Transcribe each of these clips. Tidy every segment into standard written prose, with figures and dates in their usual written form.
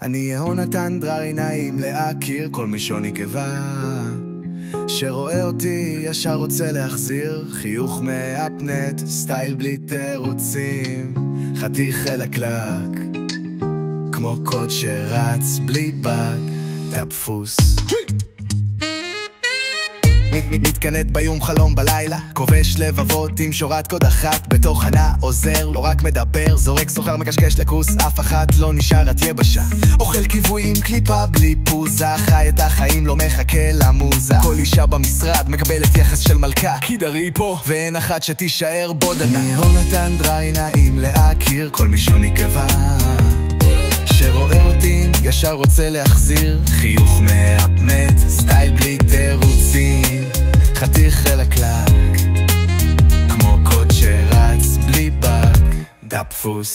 אני יהונתן דררי, נעים להכיר כל מי שנקבה, שרואה אותי ישר רוצה להחזיר חיוך מאפנט, סטייל בלי תירוצים, חתיך חלקלק כמו קוד שרץ בלי באג, דפוס מתקנט ביום חלום בלילה, כובש לבבות עם שורת קוד אחת בתוך ענה, עוזר, לא רק מדבר, זורק סוחר מקשקש לכוס, אף אחת לא נשארת יבשה, אוכל קיבועים, קליפה בלי פוזה, חי את החיים, לא מחכה למוזה, כל אישה במשרד מקבלת יחס של מלכה, כי דרי פה ואין אחת שתישאר בודנה. אני יהונתן דררי, נעים להכיר כל מי שנקבה, שרואה אותי ישר רוצה להחזיר חיוך מאפנט, סטייל בלי תירוצים, חתיך חלקלק כמו קוד שרץ בלי באג, דפוס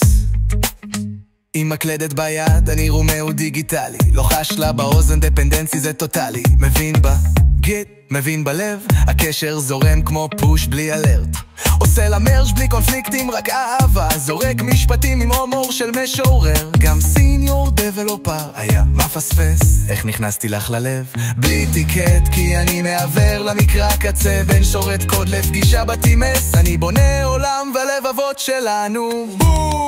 עם מקלדת ביד, אני רומאו דיגיטלי, לא חש לה באוזן, דפנדנסי זה טוטלי, מבין בה גיט, מבין בלב, הקשר זורם כמו פוש בלי אלרט, עושה לה מרש בלי קונפליקטים, רק אהבה, זורק משפטים עם הומור של משורר, גם סיניור דבלופר היה מפספס, איך נכנסתי לך ללב בלי טיקט, כי אני מעבר למקרא קצה, בין שורת קוד לפגישה בתימס, אני בונה עולם ולבבות שלנו בום.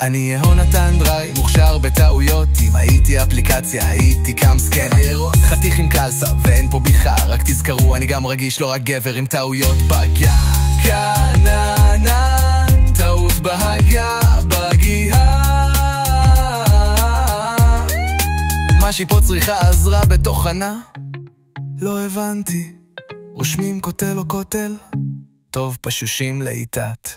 אני יהונתן דררי, מוכשר בטעויות, אם הייתי אפליקציה הייתי קם סקנר, חתיך עם קלסה ואין פה ביחה, רק תזכרו אני גם רגיש, לא רק גבר עם טעויות בגיה קננה, טעות בהגיה בגיהה, מה שהיא פה צריכה עזרה בתוכנה, לא הבנתי, רושמים קוטל או קוטל, טוב פשושים לאיתת.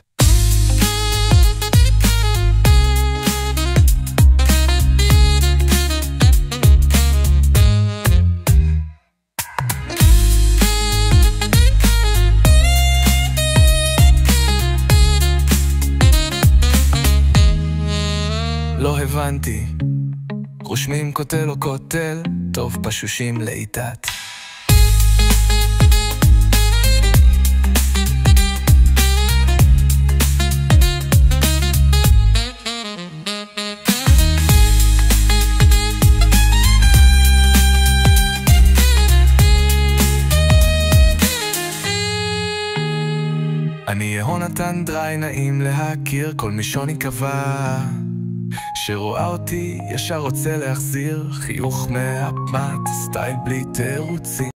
לא הבנתי, רושמים קוטל או קוטל, טוב פשושים לאיתת. אני יהונתן דררי, נעים להכיר כל מי שנקבה, שרואה אותי ישר רוצה להחזיר חיוך מאפנט, סטייל בלי תירוצים.